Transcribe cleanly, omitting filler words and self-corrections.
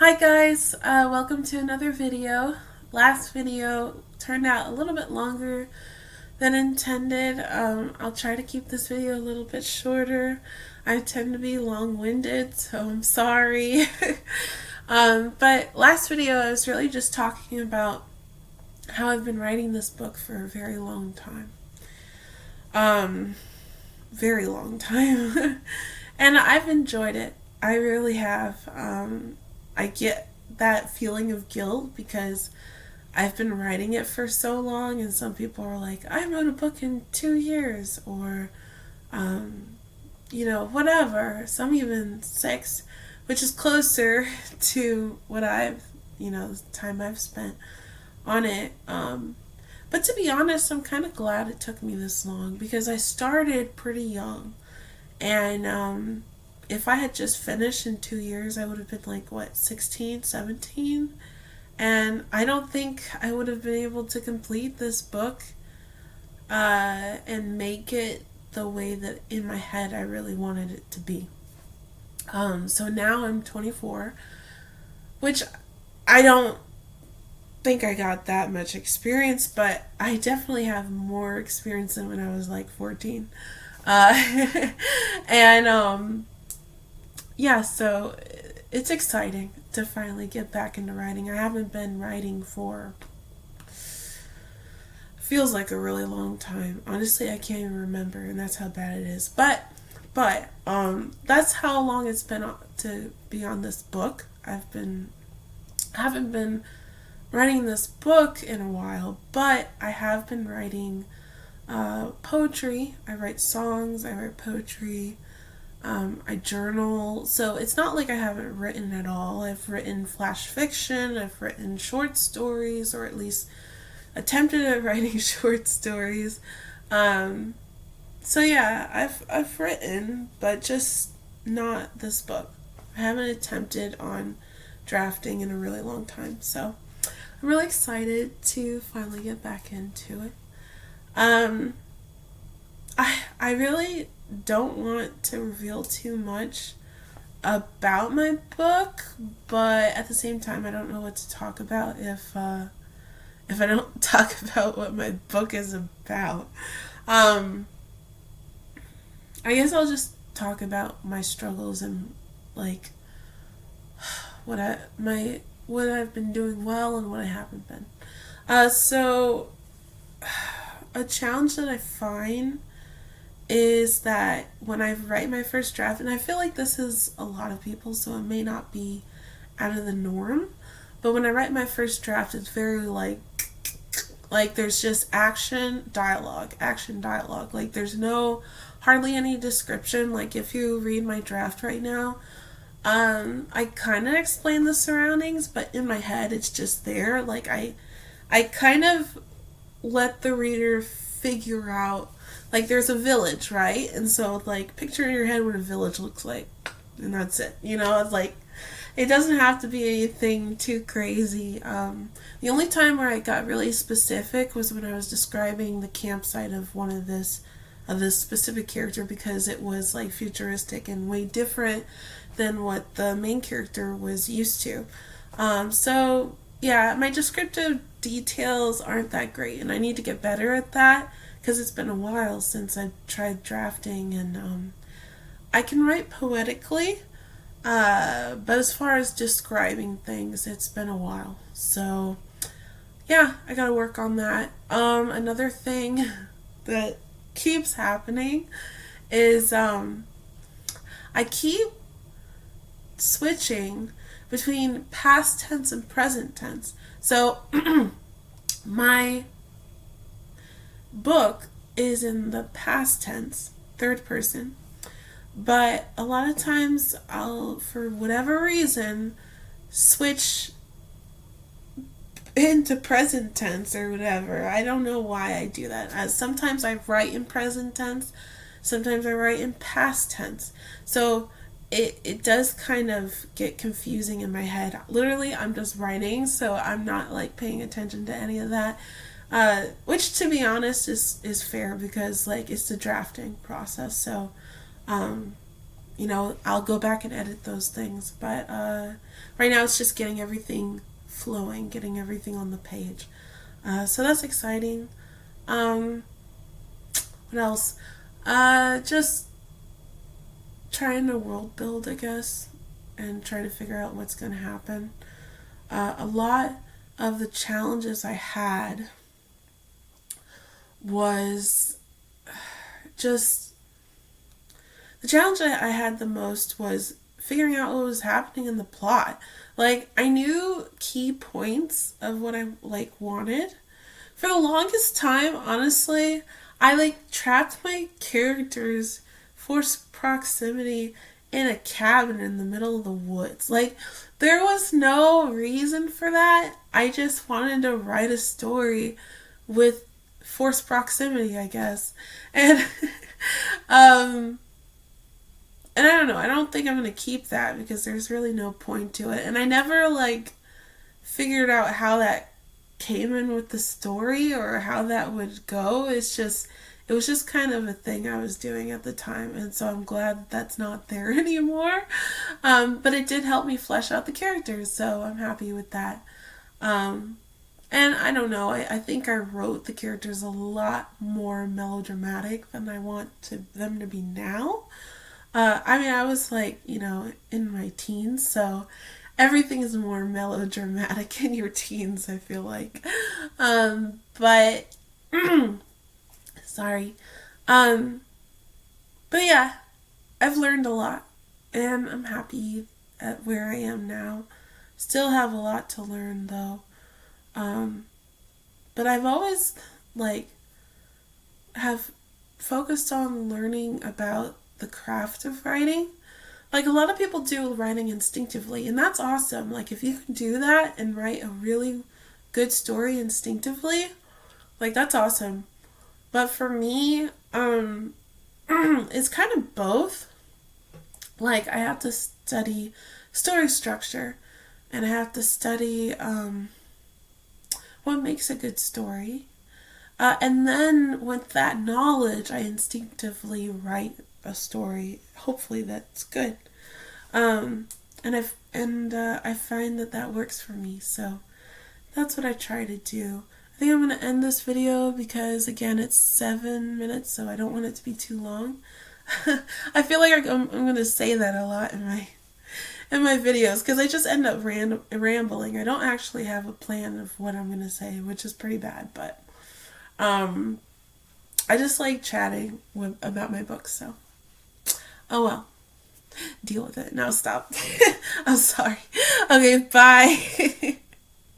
Hi guys, welcome to another video. Last video turned out a little bit longer than intended. I'll try to keep this video a little bit shorter. I tend to be long-winded, so I'm sorry. But last video I was really just talking about how I've been writing this book for a very long time. Very long time. And I've enjoyed it. I really have. I get that feeling of guilt because I've been writing it for so long, and some people are like, I wrote a book in 2 years, or, whatever. Some even 6, which is closer to what the time I've spent on it. But to be honest, I'm kind of glad it took me this long because I started pretty young. And if I had just finished in 2 years, I would have been like, what, 16, 17? And I don't think I would have been able to complete this book and make it the way that in my head I really wanted it to be. So now I'm 24, which I don't think I got that much experience, but I definitely have more experience than when I was like 14. And yeah, so it's exciting to finally get back into writing. I haven't been writing for feels like a really long time. Honestly, I can't even remember, and that's how bad it is. But that's how long it's been to be on this book. I haven't been writing this book in a while, but I have been writing poetry. I write songs, I write poetry, I journal. So it's not like I haven't written at all. I've written flash fiction, I've written short stories, or at least attempted at writing short stories. So yeah, I've written, but just not this book. I haven't attempted on drafting in a really long time. So I'm really excited to finally get back into it. Um, I really don't want to reveal too much about my book, but at the same time, I don't know what to talk about if I don't talk about what my book is about. Um, I guess I'll just talk about my struggles and like what I've been doing well and what I haven't been. So a challenge that I find is that when I write my first draft, and I feel like this is a lot of people, so it may not be out of the norm, but when I write my first draft, it's very like there's just action dialogue. Like there's hardly any description. Like if you read my draft right now, I kind of explain the surroundings, but in my head it's just there. Like I kind of let the reader figure out, like there's a village, right? And so like picture in your head what a village looks like, and that's it. It's like it doesn't have to be anything too crazy. The only time where I got really specific was when I was describing the campsite of this specific character, because it was like futuristic and way different than what the main character was used to. So yeah, my descriptive details aren't that great, and I need to get better at that because it's been a while since I've tried drafting, and I can write poetically, but as far as describing things, it's been a while. So yeah, I gotta work on that. Another thing that keeps happening is I keep switching between past tense and present tense. So my book is in the past tense, third person, but a lot of times I'll, for whatever reason, switch into present tense or whatever. I don't know why I do that. Sometimes I write in present tense, sometimes I write in past tense. So it does kind of get confusing in my head. Literally, I'm just writing, so I'm not like paying attention to any of that. Which, to be honest, is fair because like it's the drafting process. So I'll go back and edit those things. But right now it's just getting everything flowing, getting everything on the page. So that's exciting. What else? Just trying to world build, I guess, and try to figure out what's going to happen. A lot of the challenges I had was just the challenge I had the most was figuring out what was happening in the plot. Like, I knew key points of what I wanted. For the longest time, honestly, I trapped my characters force proximity in a cabin in the middle of the woods. There was no reason for that. I just wanted to write a story with forced proximity, I guess. And and I don't know. I don't think I'm going to keep that because there's really no point to it. And I never figured out how that came in with the story or how that would go. It was just kind of a thing I was doing at the time, and so I'm glad that's not there anymore. But it did help me flesh out the characters, so I'm happy with that. And I don't know, I think I wrote the characters a lot more melodramatic than I want them to be now. I was in my teens, so everything is more melodramatic in your teens, I feel like. But sorry. But yeah, I've learned a lot, and I'm happy at where I am now. Still have a lot to learn though. But I've always have focused on learning about the craft of writing. A lot of people do writing instinctively, and that's awesome. If you can do that and write a really good story instinctively, that's awesome. But for me, it's kind of both. I have to study story structure, and I have to study what makes a good story. And then with that knowledge, I instinctively write a story. Hopefully that's good. And I find that works for me. So that's what I try to do. I think I'm going to end this video because, again, it's 7 minutes, so I don't want it to be too long. I feel like I'm going to say that a lot in my videos because I just end up rambling. I don't actually have a plan of what I'm going to say, which is pretty bad, but I just like chatting about my books, so oh well. Deal with it. Now stop. I'm sorry. Okay, bye.